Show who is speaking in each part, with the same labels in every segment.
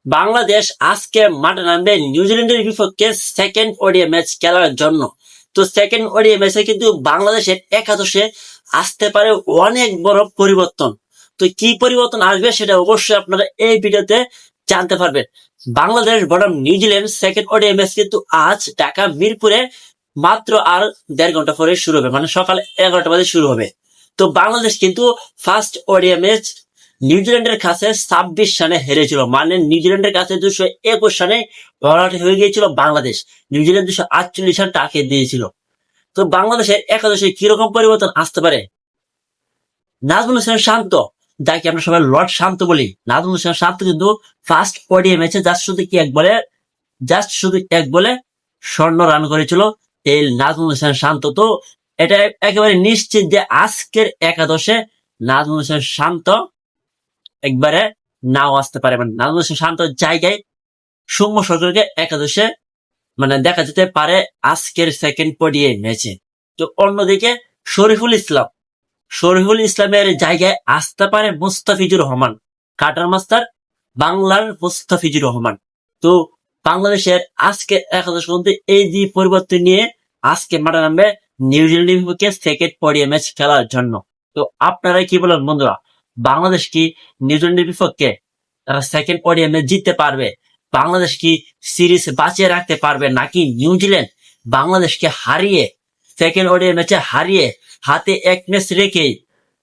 Speaker 1: বাংলাদেশ আজকে মাঠে নামবে নিউজিল্যান্ডের বিপক্ষে সেকেন্ড ওডিআই ম্যাচ খেলার জন্য। তো সেকেন্ড ওডিআই ম্যাচে কিন্তু বাংলাদেশের একাদশে আসতে পারে অনেক বড় পরিবর্তন। তো কি পরিবর্তন আসবে সেটা অবশ্যই আপনারা এই ভিডিওতে জানতে পারবেন। বাংলাদেশ বনাম নিউজিল্যান্ড সেকেন্ড ওডিআই ম্যাচ কিন্তু আজ ঢাকা মিরপুরে মাত্র আর 1.5 ঘন্টা পরে শুরু হবে, মানে সকাল 11টা বাজে শুরু হবে। তো বাংলাদেশ কিন্তু ফার্স্ট ওডিআই ম্যাচ নিউজিল্যান্ডের কাছে 26 রানে হেরেছিল, মানে নিউজিল্যান্ডের কাছে 221 রানে অল হয়ে গিয়েছিল বাংলাদেশ। নিউজিল্যান্ড 248 রান টাকে দিয়েছিল। তো বাংলাদেশের একাদশে কিরকম পরিবর্তন আসতে পারে? নাজমুল হোসেন শান্ত, যাকে আমরা সবাই লর্ড শান্ত বলি, নাজমুল হোসেন শান্ত কিন্তু ফার্স্ট ওডিআই ম্যাচে শুধু এক বলে স্বর্ণ রান করেছিল এই নাজমুল হোসেন শান্ত। তো এটা একেবারে নিশ্চিত যে আজকের একাদশে নাজমুল হোসেন শান্ত একবারে নাও আসতে পারে, মানে নাজমুল হোসেন শান্তর জায়গায় সৌম্য সরকারকে একাদশে মানে দেখা যেতে পারে আজকের সেকেন্ড ওডিআই ম্যাচে। তো অন্যদিকে শরীফুল ইসলামের জায়গায় আসতে পারে মুস্তাফিজুর রহমান, কাটার মাস্টার বাংলার মুস্তাফিজুর রহমান। তো বাংলাদেশের আজকে একাদশ মধ্যে এই যে পরিবর্তন নিয়ে আজকে মাঠে নামবে নিউজিল্যান্ডের বিপক্ষে সেকেন্ড ওডিআই ম্যাচ খেলার জন্য। তো আপনারা কি বলেন বন্ধুরা, বাংলাদেশ কি নিউজিল্যান্ডের বিপক্ষে তারা সেকেন্ড ওডিআই ম্যাচ জিততে পারবে? বাংলাদেশ কি সিরিজ বাঁচিয়ে রাখতে পারবে, নাকি নিউজিল্যান্ড বাংলাদেশকে হারিয়ে সেকেন্ড ওডিআই ম্যাচে হারিয়ে হাতে এক ম্যাচ রেখেই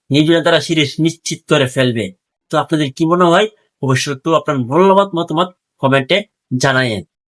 Speaker 1: নিউজিল্যান্ড তারা সিরিজ নিশ্চিত করে ফেলবে? তো আপনাদের কি মনে হয় অবশ্যই একটু আপনার মূল্যবান মতামত কমেন্টে জানায়েন।